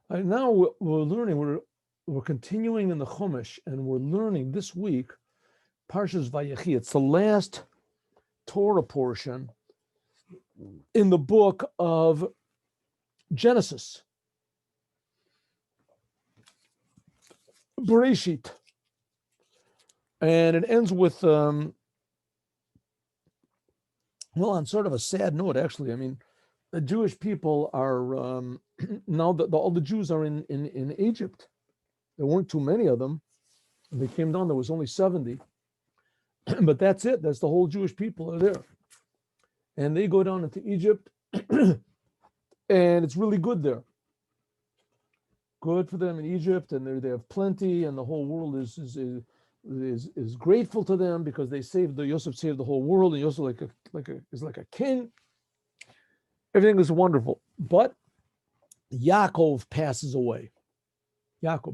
Now we're learning. We're continuing in the Chumash, and we're learning this week Parshas Vayechi. It's the last Torah portion in the book of Genesis, Bereshit, and it ends with on sort of a sad note. Actually, I mean, the Jewish people are now all the Jews are in Egypt. There weren't too many of them. They came down. There was only 70, but that's it. That's the whole Jewish people are there, and they go down into Egypt, and it's really good there. Good for them in Egypt, and they have plenty, and the whole world is grateful to them because Yosef saved the whole world, and Yosef is like a king. Everything is wonderful, but Jacob passes away.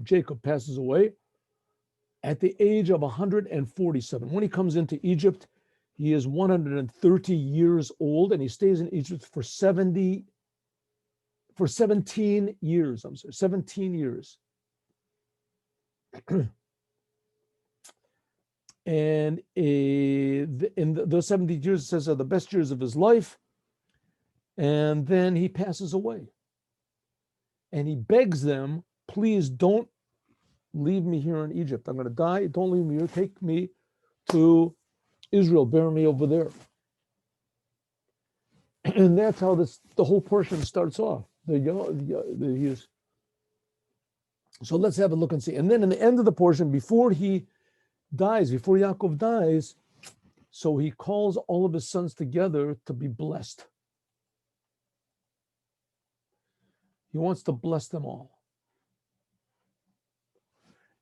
Jacob passes away at the age of 147. When he comes into Egypt, he is 130 years old, and he stays in Egypt for 17 years. 17 years. And in those 70 years, it says, are the best years of his life. And then he passes away. And he begs them, please don't leave me here in Egypt. I'm going to die. Don't leave me here. Take me to Israel. Bury me over there. And that's how the whole portion starts off. So let's have a look and see. And then in the end of the portion, before Yaakov dies, so he calls all of his sons together to be blessed. He wants to bless them all.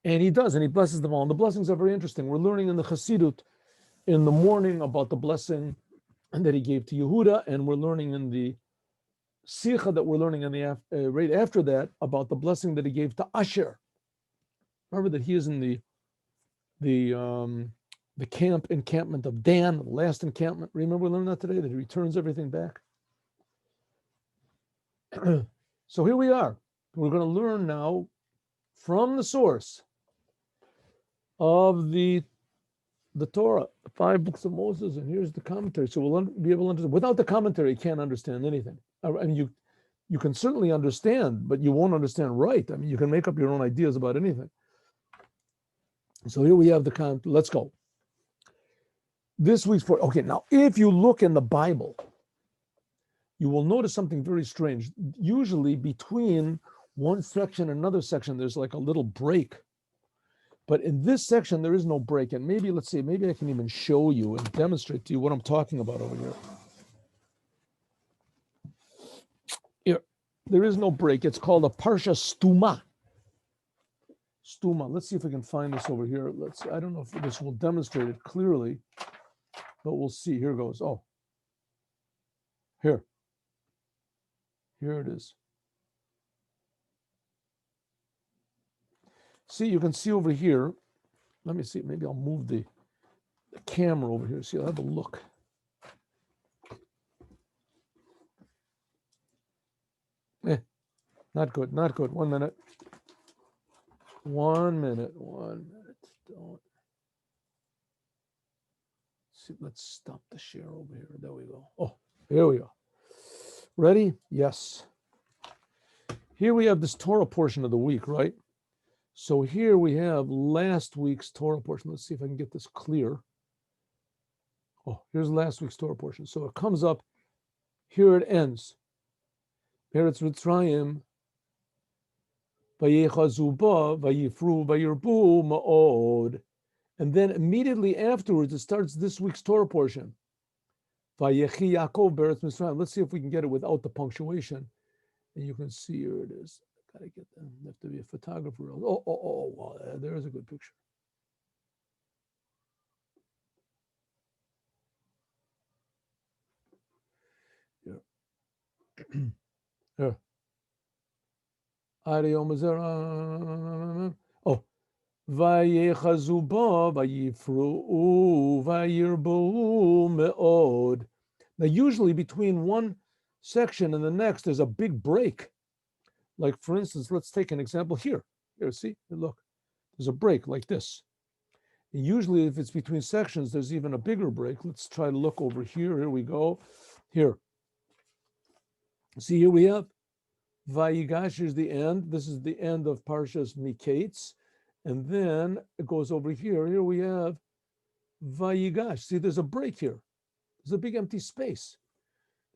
And he does, and he blesses them all. And the blessings are very interesting. We're learning in the Chassidut in the morning about the blessing that he gave to Yehuda, and we're learning in the Sikha that we're learning in the right after that about the blessing that he gave to Asher. Remember that he is in the encampment of Dan, the last encampment. Remember we learned that today, that he returns everything back. So here we are. We're going to learn now from the source of the Torah, the 5 books of Moses, and here's the commentary. So we'll be able to understand. Without the commentary, you can't understand anything. I mean, you can certainly understand, but you won't understand right. I mean, you can make up your own ideas about anything. So here we have the commentary. Let's go. This week's okay. Now, if you look in the Bible, you will notice something very strange. Usually between one section and another section, there's like a little break. But in this section, there is no break. And maybe, let's see, maybe I can even show you and demonstrate to you what I'm talking about over here. Here, there is no break. It's called a Parsha Stuma. Stuma. Let's see if we can find this over here. I don't know if this will demonstrate it clearly, but we'll see. Here goes. Oh, here it is. See, you can see over here. Let me see. Maybe I'll move the camera over here. See, I'll have a look. Not good. 1 minute. Don't. See, let's stop the share over here. There we go. Oh, here we go. Ready? Yes. Here we have this Torah portion of the week, right? So here we have last week's Torah portion. Let's see if I can get this clear. Oh, here's last week's Torah portion. So it comes up, here it ends. Eretz Mitzrayim, Vayechazu ba, Vayifru, Vayirbu ma'od. And then immediately afterwards, it starts this week's Torah portion. Vayechi Yaakov be'eretz Mitzrayim. Let's see if we can get it without the punctuation. And you can see here it is. Gotta get them. You have to be a photographer. Oh, wow, there's a good picture. Here. Oh, Vayechazu ba, Vayifru, Vayirbu me'od. Now, usually between one section and the next, there's a big break. Like, for instance, let's take an example here. Here, see, look, there's a break like this. And usually, if it's between sections, there's even a bigger break. Let's try to look over here. Here we go. Here. See, here we have Vayigash. Here's the end. This is the end of Parshas Miketz. And then it goes over here. Here we have Vayigash. See, there's a break here. There's a big empty space.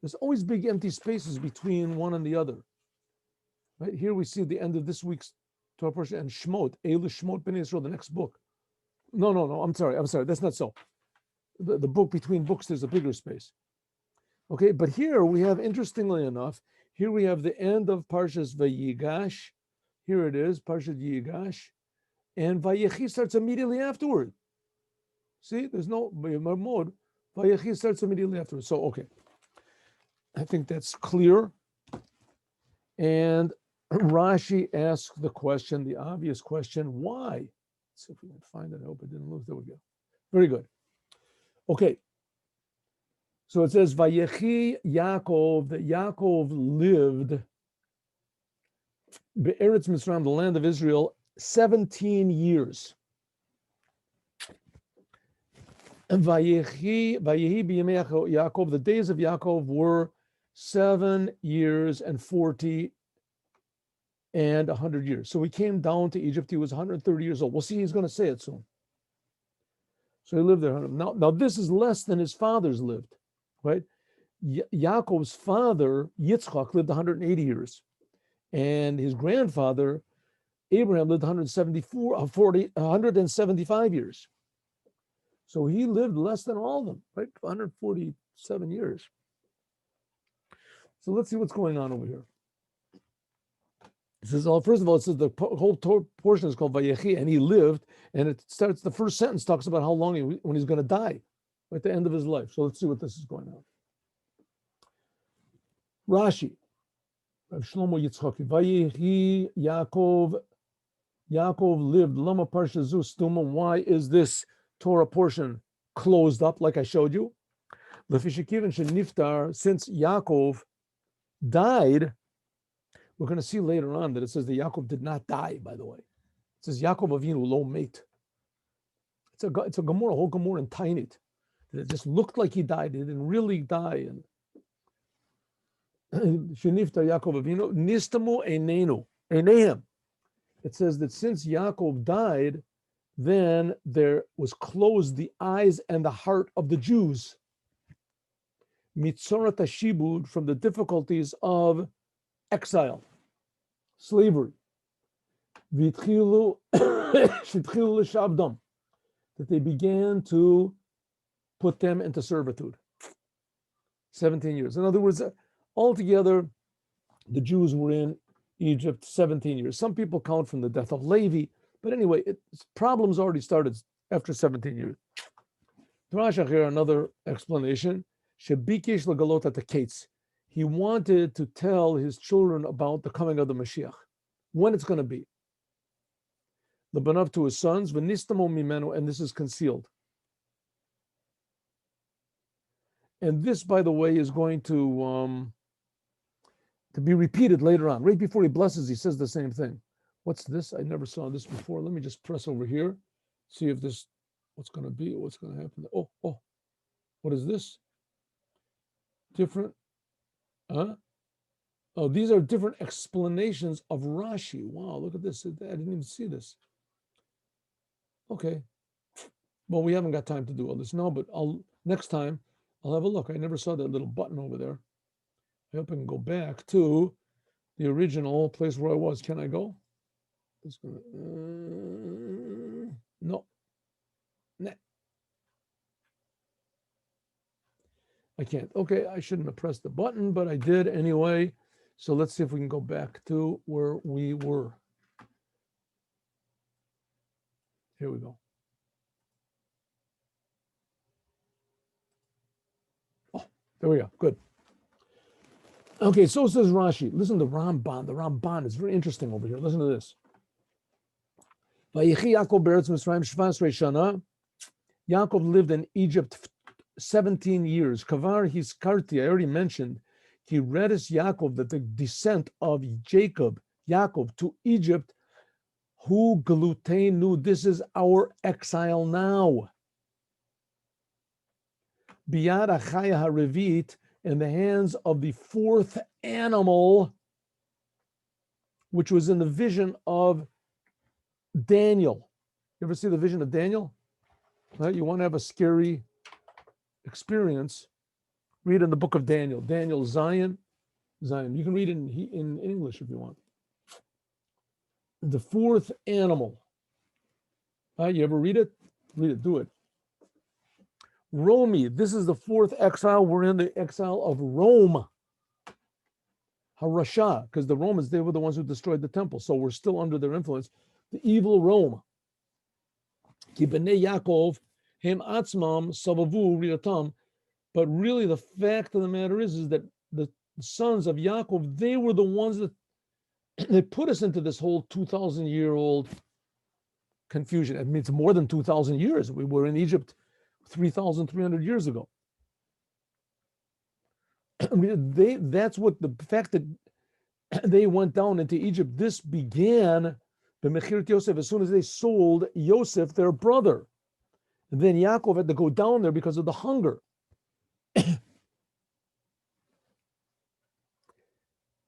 There's always big empty spaces between one and the other. Right here we see the end of this week's Torah portion and Shmot, Eilu Shmot Bnei Yisrael, the next book. No, I'm sorry. That's not so. The book between books, there's a bigger space. Okay, but here we have, interestingly enough, here we have the end of Parshas Vayigash. Here it is, Parshas Vayigash. And Vayechi starts immediately afterward. See, there's no mode. Vayechi starts immediately afterward. So, okay. I think that's clear. And Rashi asks the question, the obvious question, why? Let's see if we can find it. I hope it didn't lose. There we go. Very good. Okay. So it says, Vayechi Yaakov, that Yaakov lived Be'eretz Mitzrayim, the land of Israel, 17 years. And Vayehi b'yemei Yaakov, the days of Yaakov were 7 years and 40 and 100 years. So he came down to Egypt. He was 130 years old. We'll see. He's going to say it soon. So he lived there. Now this is less than his fathers lived, right? Yaakov's father, Yitzchak, lived 180 years. And his grandfather, Abraham, lived 175 years. So he lived less than all of them, right? 147 years. So let's see what's going on over here. It says, first of all, it says the whole portion is called Vayechi, and he lived, and it starts, the first sentence talks about how long when he's going to die, at the end of his life. So let's see what this is going on. Rashi, Rav Shlomo Yitzchaki, Vayechi Yaakov lived, Lama Parsha Zu Stuma. Why is this Torah portion closed up, like I showed you? Lefishikirin Sheniftar, since Yaakov died. We're going to see later on that it says that Yaakov did not die, by the way. It says Yaakov Avinu lo mate. It's a Gemara, a whole Gemara in Tainit. It just looked like he died. He didn't really die. And Sheniftar Yaakov Avinu nistamu einehem. It says that since Yaakov died, then there was closed the eyes and the heart of the Jews. Mitzorat hashibud, from the difficulties of exile, slavery. Vitchilu l'shavdam, that they began to put them into servitude. 17 years. In other words, altogether, the Jews were in Egypt 17 years. Some people count from the death of Levi, but anyway, problems already started after 17 years. Drashach here, another explanation. Shebikesh legalot hatakates. He wanted to tell his children about the coming of the Moshiach, when it's going to be. Lebanav, to his sons, v'nistamo mimenu, and this is concealed. And this, by the way, is going to be repeated later on. Right before he blesses, he says the same thing. What's this? I never saw this before. Let me just press over here, see if this, what's going to be, what's going to happen. Oh, what is this? Different. Huh? Oh, these are different explanations of Rashi. Wow, look at this. I didn't even see this. Okay. Well, we haven't got time to do all this now, but next time I'll have a look. I never saw that little button over there. I hope I can go back to the original place where I was. Can I go? No. Nah. I can't. Okay, I shouldn't have pressed the button, but I did anyway. So let's see if we can go back to where we were. Here we go. Oh, there we go. Good. Okay, so says Rashi. Listen to Ramban. The Ramban is very interesting over here. Listen to this. Yaakov lived in Egypt 17 years. Kavar Hiskarti, I already mentioned, he read as Yaakov, that the descent of Jacob Yaakov, to Egypt, who galutenu, this is our exile now. Biyad achaya harevit, in the hands of the fourth animal, which was in the vision of Daniel. You ever see the vision of Daniel? Right? You want to have a scary experience, read in the book of Daniel. Daniel, Zion. You can read it in English if you want. The fourth animal. You ever read it? Read it, do it. Romi, this is the fourth exile. We're in the exile of Rome. Harasha, because the Romans, they were the ones who destroyed the temple. So we're still under their influence. The evil Rome. Ki b'nei Yaakov, hem atzmam savavu riatam. But really the fact of the matter is that the sons of Yaakov, they were the ones that they put us into this whole 2,000-year-old confusion. I mean, it's more than 2,000 years. We were in Egypt 3,300 years ago. That's what the fact that they went down into Egypt. This began the Mechirat Yosef as soon as they sold Yosef, their brother. And then Yaakov had to go down there because of the hunger.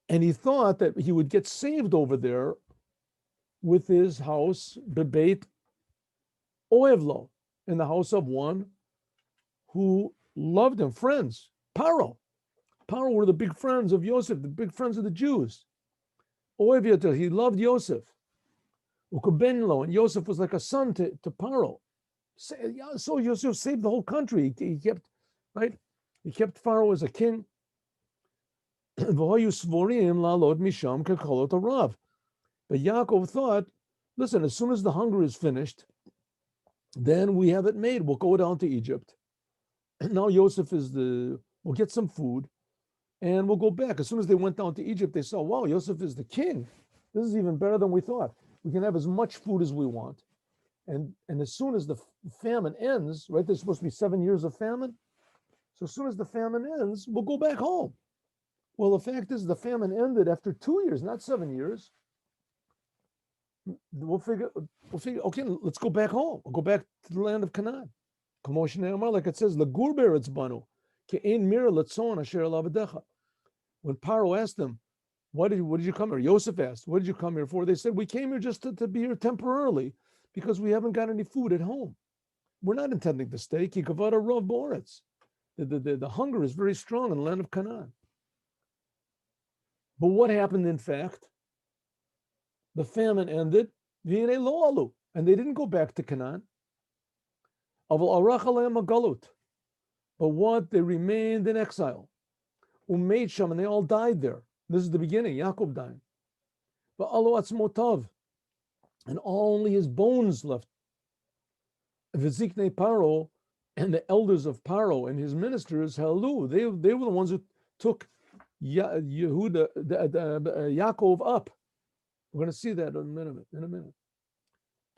And he thought that he would get saved over there with his house, Bebeit Oevlo, in the house of one who loved him, friends, Paro. Paro were the big friends of Yosef, the big friends of the Jews. Oev, he loved Yosef. Ukubenlo, and Yosef was like a son to Paro. So Yosef saved the whole country. He kept, right? He kept Pharaoh as a king. But Yaakov thought, listen, as soon as the hunger is finished, then we have it made. We'll go down to Egypt. Now Yosef we'll get some food and we'll go back. As soon as they went down to Egypt, they saw, wow, Yosef is the king. This is even better than we thought. We can have as much food as we want. And as soon as the famine ends, right, there's supposed to be 7 years of famine. So as soon as the famine ends, we'll go back home. Well, the fact is the famine ended after 2 years, not 7 years. We'll figure, okay, let's go back home. We'll go back to the land of Canaan. Like it says, Lagur beretz banu, ke'ein mira letzon asher alavedecha. When Paro asked them, what did you come here? Yosef asked, what did you come here for? They said, we came here just to be here temporarily because we haven't got any food at home. We're not intending to stay. Ki kavada rov boretz. The hunger is very strong in the land of Canaan. But what happened, in fact? The famine ended, and they didn't go back to Canaan. But what? They remained in exile. And they all died there. This is the beginning, Yaakov dying. But and only his bones left. Vizikne Paro, and the elders of Paro and his ministers, Halu, they were the ones who took Yaakov up. We're going to see that in a minute.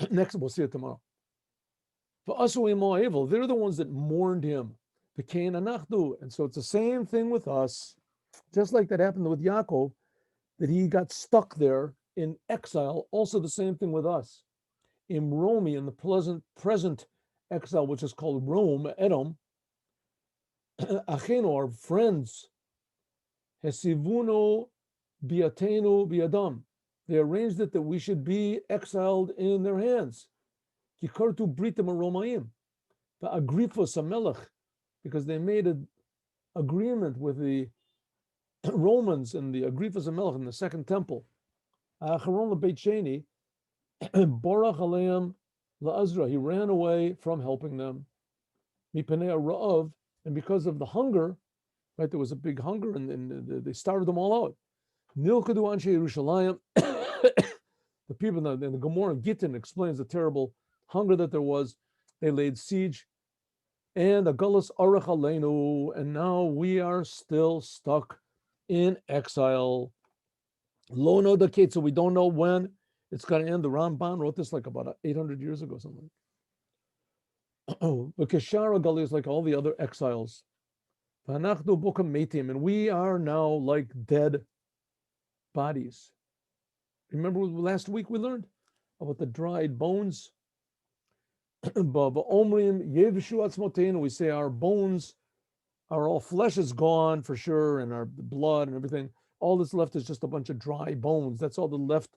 Next, we'll see it tomorrow. For us, they're the ones that mourned him. And so it's the same thing with us. Just like that happened with Yaakov, that he got stuck there in exile. Also the same thing with us. In Rome, in the present exile, which is called Rome, Edom, Achenu, our friends, Hesivuno biatenu biadam. They arranged it that we should be exiled in their hands. Kikartu britam Romaim, the Agrifos Amelech, because they made an agreement with the Romans and the Agrifos Amelech in the Second Temple. Acharon leBeit Sheni, Borach Aleim laAzra. He ran away from helping them. Mipenei Ra'av, and because of the hunger, right? There was a big hunger, and they starved them all out. Nilchadu Anshe Yerushalayim. The people in the Gemara Gittin explains the terrible hunger that there was. They laid siege, and the Gullus Arach Aleinu, and now we are still stuck in exile. Lo no decade, so we don't know when it's going to end. The Ramban wrote this like about 800 years ago, something. But Keshara Gali is like all the other exiles. And we are now like dead bodies. Remember last week we learned about the dried bones? We say our bones are all, flesh is gone for sure, and our blood and everything. All that's left is just a bunch of dry bones. That's all that's left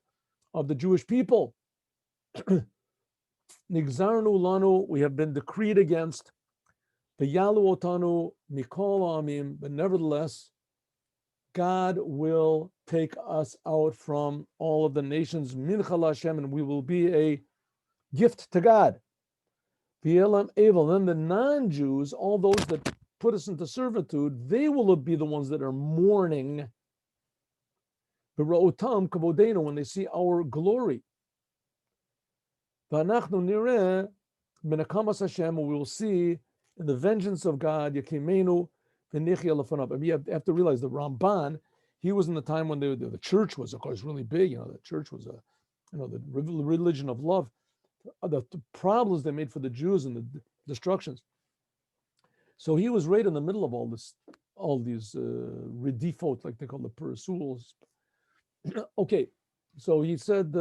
of the Jewish people. Nigzarnu lanu, we have been decreed against. V'yalu otanu mikol amim, but nevertheless, God will take us out from all of the nations, minchal Hashem, and we will be a gift to God. V'yelam evil, then the non-Jews, all those that put us into servitude, they will be the ones that are mourning. V'ra'otam kavodenu, when they see our glory. V'anachnu nireh benakamas Hashem, we will see in the vengeance of God, Yakimenu v'nichya lefanav. I mean, you have to realize the Ramban, he was in the time when the church was, of course, really big. The church was the religion of love. The problems they made for the Jews and the destructions. So he was right in the middle of all these redifot, like they call the pursuals. Okay, so he said,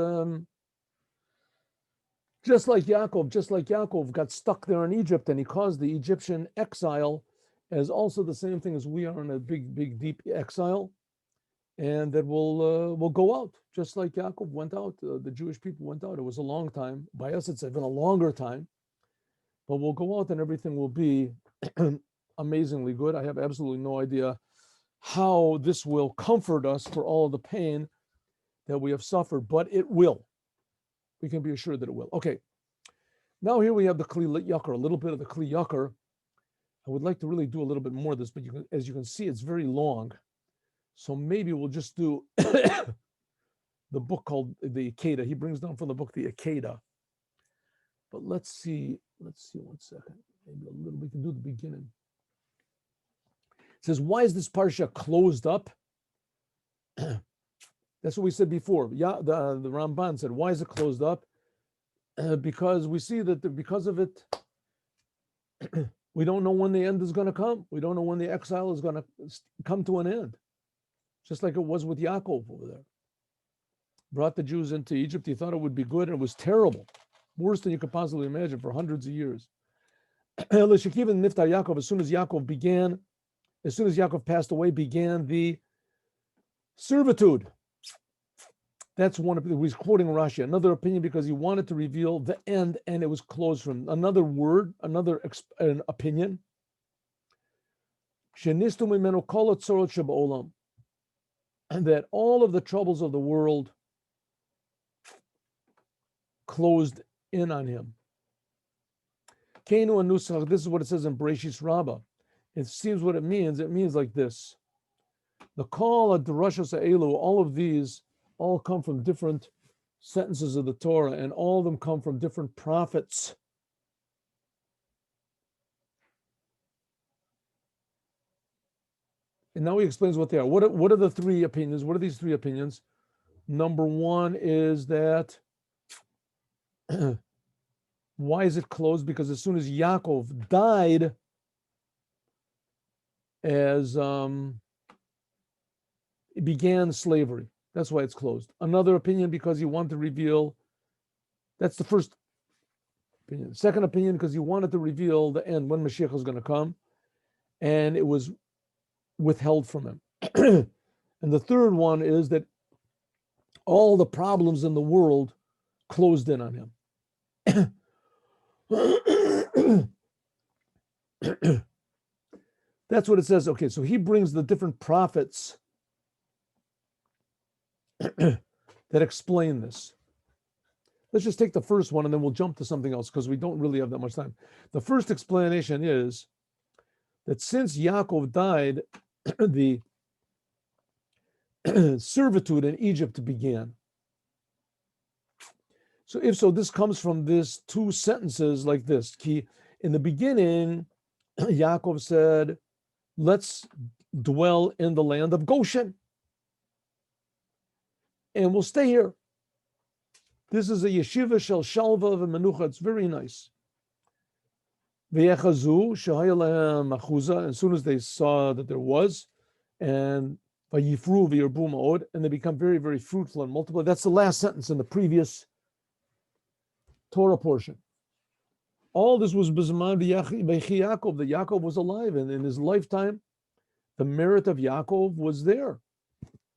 just like Yaakov got stuck there in Egypt and he caused the Egyptian exile, as also the same thing as we are in a big, deep exile, and that will go out, just like Yaakov went out, the Jewish people went out. It was a long time. By us, it's even a longer time, but we'll go out and everything will be amazingly good. I have absolutely no idea how this will comfort us for all of the pain that we have suffered, but it will. We can be assured that it will. Okay, now here we have the Kli Yakar, a little bit of the Kli Yakar. I would like to really do a little bit more of this, but as you can see, it's very long. So maybe we'll just do the book called the Akeda. He brings down from the book the Akeda. But let's see 1 second. Maybe a little, we can do the beginning. It says, why is this parsha closed up? That's what we said before. Yeah, the Ramban said, why is it closed up? Because we see that because of it, we don't know when the end is going to come. We don't know when the exile is going to come to an end. Just like it was with Yaakov over there. Brought the Jews into Egypt. He thought it would be good, and it was terrible. Worse than you could possibly imagine for hundreds of years. As soon as Yaakov passed away, began the servitude. That's one opinion. He's quoting Rashi. Another opinion because he wanted to reveal the end, and it was closed from him. Another word, an opinion. And that all of the troubles of the world closed in on him. Kenu and Nusach, this is what it says in Bereshis Rabbah. It seems what it means. It means like this. The call of Derashos Elu, all of these all come from different sentences of the Torah, and all of them come from different prophets. And now he explains what they are. What are the three opinions? What are these three opinions? Number one is that, why is it closed? Because as soon as Yaakov died, it began slavery. That's why it's closed. Another opinion because he wanted to reveal, that's the first opinion. Second opinion because he wanted to reveal the end, when Moshiach was going to come, and it was withheld from him. And the third one is that all the problems in the world closed in on him. That's what it says. Okay, so he brings the different prophets that explain this. Let's just take the first one and then we'll jump to something else because we don't really have that much time. The first explanation is that since Yaakov died, the servitude in Egypt began. So if so, this comes from this two sentences like this. In the beginning, Yaakov said, let's dwell in the land of Goshen. And we'll stay here. This is a yeshiva shel shalva v'menucha. It's very nice. V'yechazu shehaya lahem achuza. As soon as they saw that there was, and Vayifru v'yirbu ma'od, and they become very, very fruitful and multiply. That's the last sentence in the previous Torah portion. All this was B'zman v'yechi Yaakov, that Yaakov was alive, and in his lifetime, the merit of Yaakov was there,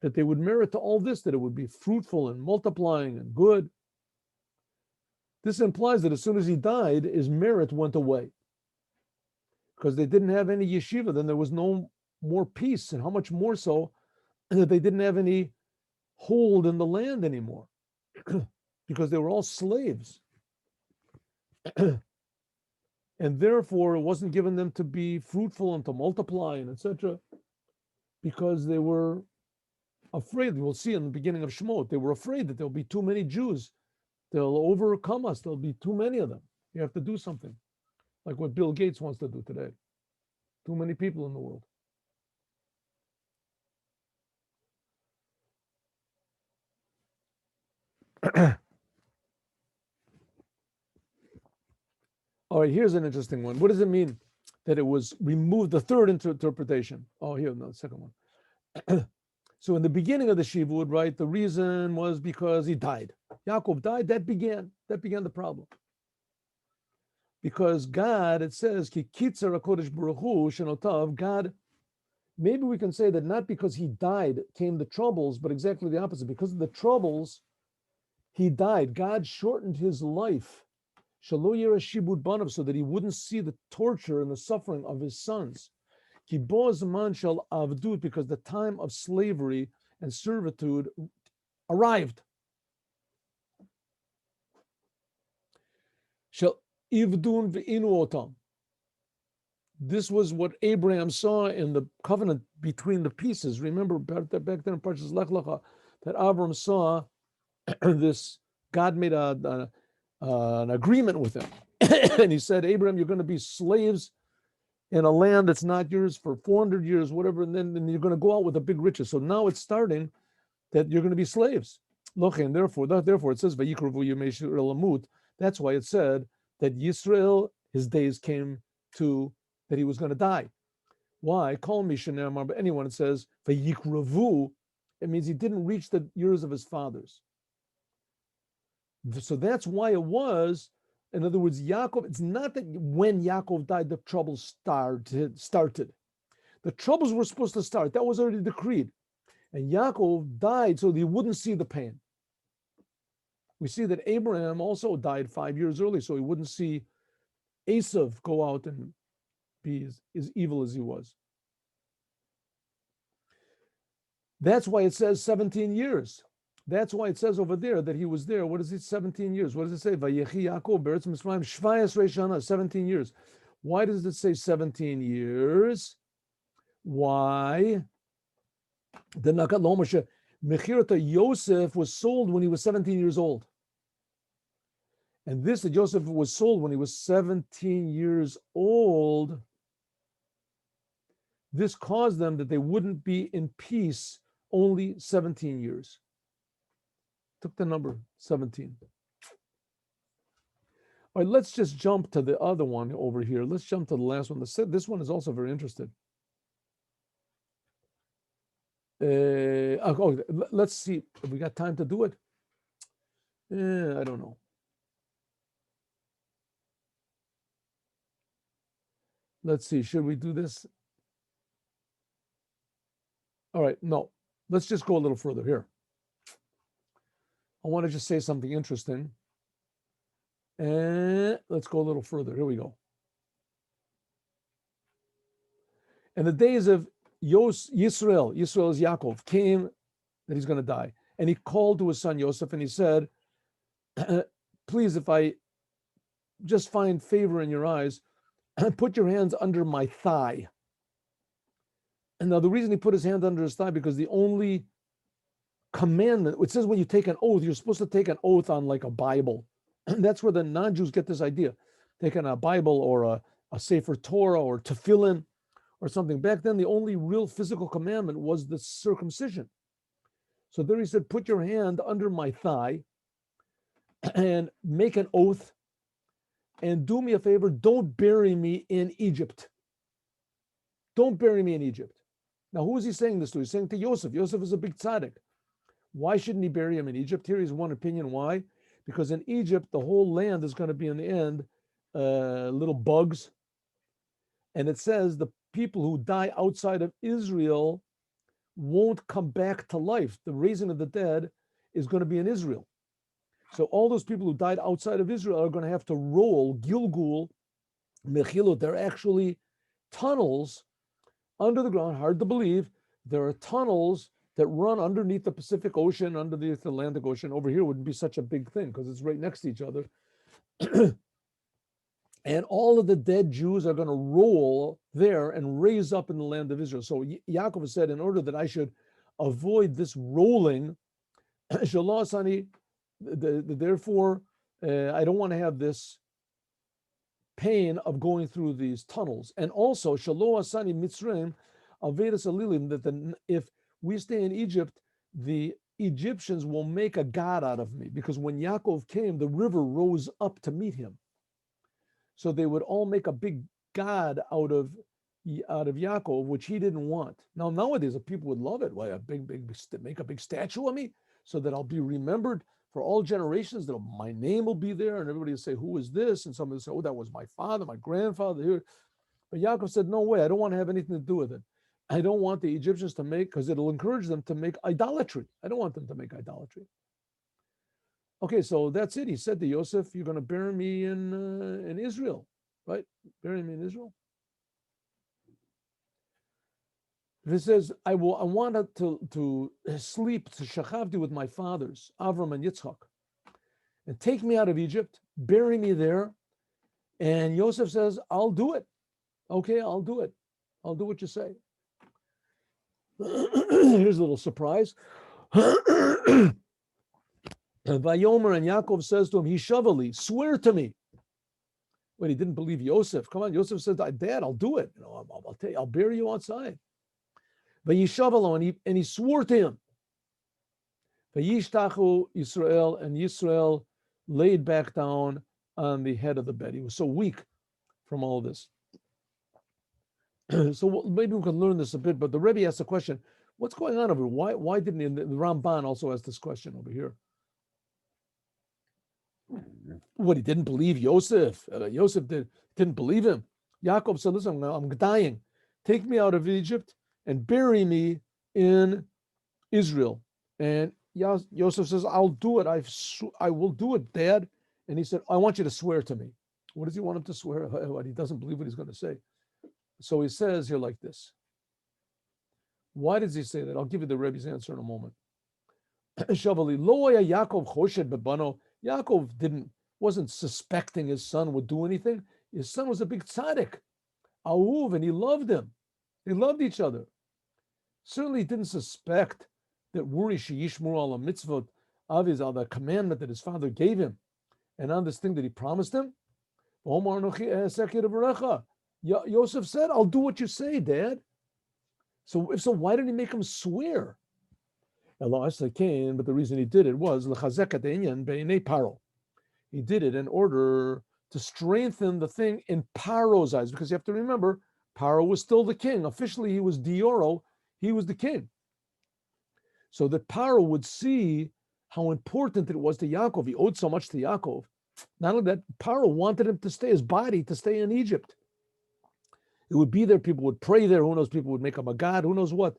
that they would merit to all this, that it would be fruitful and multiplying and good. This implies that as soon as he died, his merit went away, because they didn't have any yeshiva, then there was no more peace, and how much more so that they didn't have any hold in the land anymore, because they were all slaves. And therefore, it wasn't given them to be fruitful and to multiply and etc., because they were afraid. We'll see in the beginning of Shemot, they were afraid that there'll be too many Jews. They'll overcome us. There'll be too many of them. You have to do something, like what Bill Gates wants to do today. Too many people in the world. All right, here's an interesting one. What does it mean that it was removed? The third interpretation. Oh, here, no, the second one. So in the beginning of the Shivud, right, the reason was because he died. Yaakov died. That began the problem. Because God, it says, Ki kitzer HaKodesh Baruch Hu shenotav, God, maybe we can say that not because he died came the troubles, but exactly the opposite. Because of the troubles, he died. God shortened his life, shelo yireh shibud banav, so that he wouldn't see the torture and the suffering of his sons. Ki bo zaman shel avdut, because the time of slavery and servitude arrived. Shel ivdun ve'inu otam. This was what Abraham saw in the covenant between the pieces. Remember back then in Parshas Lech Lecha that Abraham saw this. God made an agreement with him, and he said, "Abraham, you're going to be slaves in a land that's not yours for 400 years, whatever, and then you're going to go out with a big riches." So now it's starting that you're going to be slaves. And therefore it says, "Vayikrovu yemei Yisrael lamut." That's why it said that Yisrael, his days came to that he was going to die. Why? Call me Shanamar, but anyone it says Vayikrovu, it means he didn't reach the years of his fathers. So that's why it was. In other words, Yaakov, it's not that when Yaakov died, the troubles started. The troubles were supposed to start. That was already decreed. And Yaakov died so that he wouldn't see the pain. We see that Abraham also died 5 years early, so he wouldn't see Esav go out and be as evil as he was. That's why it says 17 years. That's why it says over there that he was there. What is it? 17 years. What does it say? Vayechi Yaakov beretz Mitzrayim shvayes reishana, 17 years. Why does it say 17 years? Why? The Nakat Lomoshe Mechirata Yosef was sold when he was 17 years old. And this that Joseph was sold when he was 17 years old, this caused them that they wouldn't be in peace only 17 years. Took the number 17. All right, let's just jump to the other one over here. Let's jump to the last one. This one is also very interesting. Let's see if we got time to do it. I don't know. Let's see. Should we do this? All right. No. Let's just go a little further here. I want to just say something interesting. And let's go a little further. Here we go. And the days of Yisrael is Yaakov, came that he's going to die. And he called to his son Yosef and he said, please, if I just find favor in your eyes, put your hands under my thigh. And now the reason he put his hand under his thigh, because the only commandment, it says when you take an oath, you're supposed to take an oath on like a Bible. And that's where the non-Jews get this idea. Taking a Bible or a Sefer Torah or Tefillin or something. Back then, the only real physical commandment was the circumcision. So there he said, put your hand under my thigh and make an oath and do me a favor, don't bury me in Egypt. Don't bury me in Egypt. Now, who is he saying this to? He's saying to Yosef. Yosef is a big tzaddik. Why shouldn't he bury him in Egypt? Here is one opinion why. Because in Egypt, the whole land is going to be in the end little bugs. And it says the people who die outside of Israel won't come back to life. The raising of the dead is going to be in Israel. So all those people who died outside of Israel are going to have to roll Gilgul, Mechilot. They're actually tunnels under the ground. Hard to believe. There are tunnels that run underneath the Pacific Ocean, underneath the Atlantic Ocean. Over here wouldn't be such a big thing because it's right next to each other. And all of the dead Jews are going to roll there and raise up in the land of Israel. So Yaakov said, in order that I should avoid this rolling, therefore, I don't want to have this pain of going through these tunnels. And also, Shalo Asani Mitzrayim, Avedas Alilim, that if we stay in Egypt, the Egyptians will make a god out of me. Because when Yaakov came, the river rose up to meet him. So they would all make a big god out of Yaakov, which he didn't want. Now nowadays, people would love it. Why make a big statue of me so that I'll be remembered for all generations. That my name will be there, and everybody will say, "Who is this?" And somebody will say, "Oh, that was my father, my grandfather." Here, but Yaakov said, "No way. I don't want to have anything to do with it. I don't want the Egyptians to make, because it'll encourage them to make idolatry. I don't want them to make idolatry." Okay, so that's it. He said to Yosef, "You're going to bury me in Israel, right? Bury me in Israel." If it says, I wanted to sleep to Shachavti with my fathers, Avram and Yitzchak, and take me out of Egypt, bury me there. And Yosef says, "I'll do it. Okay, I'll do it. I'll do what you say." Here's a little surprise. Vayomer, and Yaakov says to him, Hishavali, swear to me. When he didn't believe Yosef, come on, Yosef said, "Dad, I'll do it. I'll tell you, I'll bury you outside." Vayishavalo, and he swore to him. Vayishtachu Yisrael, and Yisrael laid back down on the head of the bed. He was so weak from all of this. So maybe we can learn this a bit, but the Rebbe asked a question: what's going on over here? Why didn't he? The Ramban also asked this question over here. What, he didn't believe Yosef? Yosef didn't believe him. Yaakov said, "Listen, I'm dying. Take me out of Egypt and bury me in Israel." And Yosef says, "I'll do it. I will do it, Dad." And he said, "I want you to swear to me." What does he want him to swear? What, he doesn't believe what he's going to say. So he says here like this. Why does he say that? I'll give you the Rebbe's answer in a moment. Shavali, loya Yaakov choshed bebano. Yaakov wasn't suspecting his son would do anything. His son was a big tzaddik, ahuv, and he loved him. They loved each other. Certainly didn't suspect that wuri sheyishmur al mitzvot of the commandment that his father gave him, and on this thing that he promised him. Yosef said, "I'll do what you say, Dad." So if so, why didn't he make him swear? But the reason he did it was he did it in order to strengthen the thing in Paro's eyes, because you have to remember, Paro was still the king. Officially, he was Dioro, he was the king. So that Paro would see how important it was to Yaakov. He owed so much to Yaakov. Not only that, Paro wanted him to stay, his body to stay in Egypt. It would be there, people would pray there, who knows, people would make him a god, who knows what.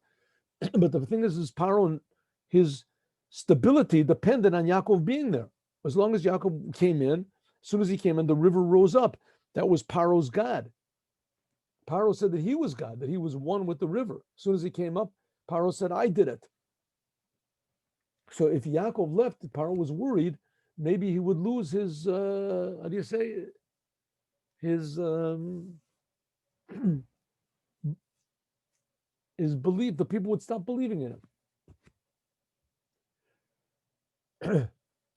But the thing is Paro and his stability depended on Yaakov being there. As long as Yaakov came in, as soon as he came in, the river rose up. That was Paro's God. Paro said that he was God, that he was one with the river. As soon as he came up, Paro said, "I did it." So if Yaakov left, Paro was worried maybe he would lose his, how do you say, his his belief. The people would stop believing in him.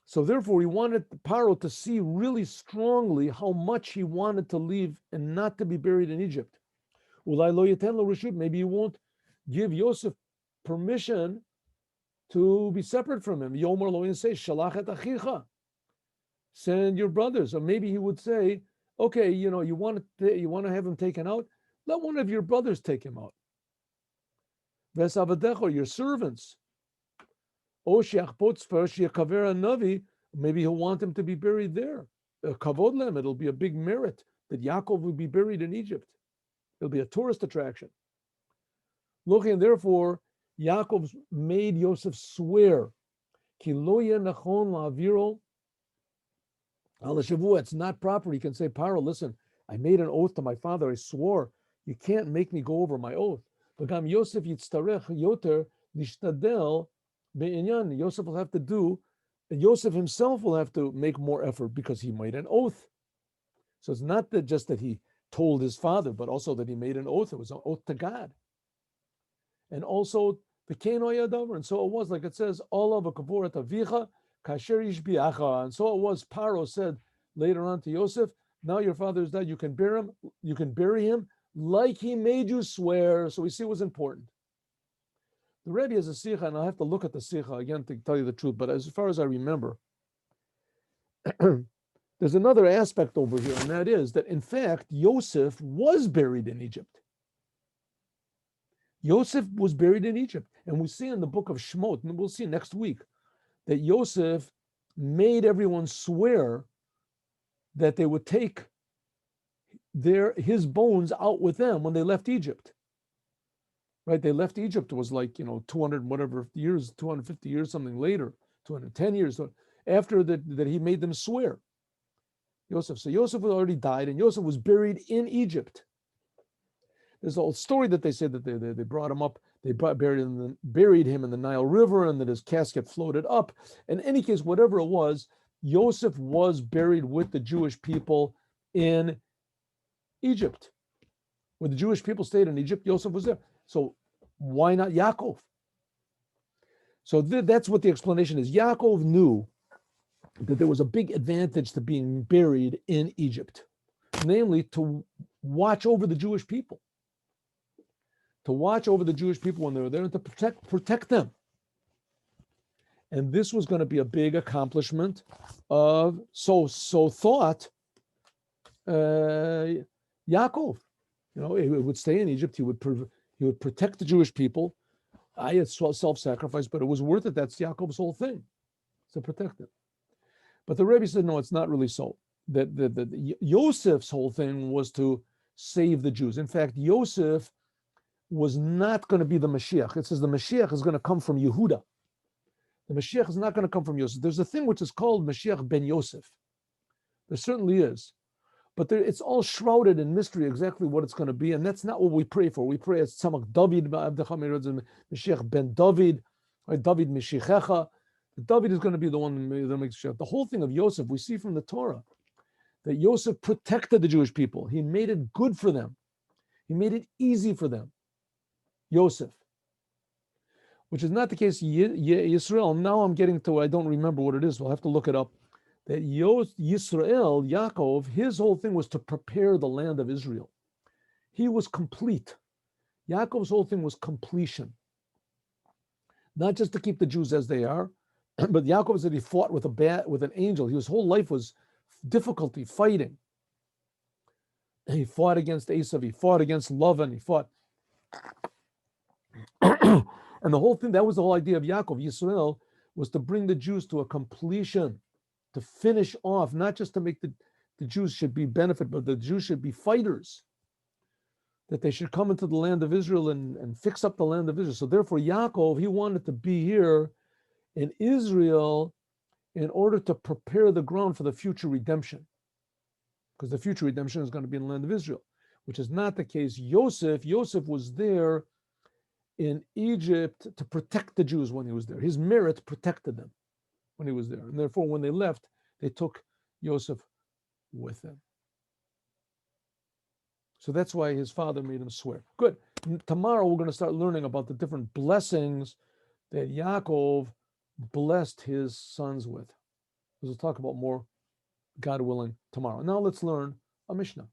So therefore, he wanted Paro to see really strongly how much he wanted to leave and not to be buried in Egypt. Maybe he won't give Yosef permission to be separate from him. Yomer lo say, Shalach et achicha, send your brothers. Or maybe he would say, okay, you want to have him taken out? Let one of your brothers take him out. Vesavadecho, your servants. Oshiach potzfer sheyakaver navi. Maybe he'll want him to be buried there. Kavod lem, it'll be a big merit that Yaakov will be buried in Egypt. It'll be a tourist attraction. Looking, therefore, Yaakov made Yosef swear, Ki lo yeh nachon la'aviro al hashavua. It's not proper. He can say, Paro, listen, I made an oath to my father. I swore. You can't make me go over my oath. V'gam Yosef yitztarech yoter nishtadel be'inyan. Yosef will have to do, and Yosef himself will have to make more effort because he made an oath. So it's not that just that he told his father, but also that he made an oath. It was an oath to God. And also the Kenoy Adavar. And so it was, like it says, Allah v'kavurat avicha kasher yishbiacha. And so it was, Paro said later on to Yosef, now your father is dead, you can bury him like he made you swear. So we see it was important. The Rebbe has a sikha, and I'll have to look at the sikha again to tell you the truth, but as far as I remember, there's another aspect over here, and that is that in fact, Yosef was buried in Egypt. Yosef was buried in Egypt. And we see in the book of Shemot, and we'll see next week, that Yosef made everyone swear that they would take his bones out with them when they left Egypt. Right? They left Egypt, it was like, 200 whatever years, 250 years, something later, 210 years after that he made them swear. Yosef. So Yosef had already died, and Yosef was buried in Egypt. There's a whole story that they said that they brought him up, buried him in the Nile River, and that his casket floated up. In any case, whatever it was, Yosef was buried with the Jewish people in Egypt. When the Jewish people stayed in Egypt, Yosef was there. So why not Yaakov? So that's what the explanation is. Yaakov knew that there was a big advantage to being buried in Egypt, namely to watch over the Jewish people. To watch over the Jewish people when they were there and to protect them. And this was going to be a big accomplishment of, so thought Yaakov. He would stay in Egypt. He would protect the Jewish people. I had self-sacrifice, but it was worth it. That's Yaakov's whole thing, to protect them. But the Rebbe said, no, it's not really so. That Yosef's whole thing was to save the Jews. In fact, Yosef was not going to be the Moshiach. It says the Moshiach is going to come from Yehuda. The Moshiach is not going to come from Yosef. There's a thing which is called Mashiach ben Yosef. There certainly is. But it's all shrouded in mystery exactly what it's going to be. And that's not what we pray for. We pray as Tzamach David, Mashiach ben David, David Mishichecha. David is going to be the one that makes Mashiach. The whole thing of Yosef, we see from the Torah, that Yosef protected the Jewish people. He made it good for them. He made it easy for them. Yosef, which is not the case Yisrael. Now I'm getting to, I don't remember what it is. We'll have to look it up. That Yisrael, Yaakov, his whole thing was to prepare the land of Israel. He was complete. Yaakov's whole thing was completion. Not just to keep the Jews as they are, but Yaakov said he fought with an angel. His whole life was difficulty, fighting. He fought against Esav, he fought against Lavan, he fought. And the whole thing, that was the whole idea of Yaakov. Yisrael was to bring the Jews to a completion, to finish off, not just to make the Jews should be benefit, but the Jews should be fighters, that they should come into the land of Israel and fix up the land of Israel. So therefore, Yaakov, he wanted to be here in Israel in order to prepare the ground for the future redemption, because the future redemption is going to be in the land of Israel, which is not the case. Yosef was there in Egypt to protect the Jews when he was there. His merit protected them when he was there. And therefore, when they left, they took Yosef with them. So that's why his father made him swear. Good. Tomorrow, we're going to start learning about the different blessings that Yaakov blessed his sons with. We'll talk about more, God willing, tomorrow. Now let's learn a Mishnah.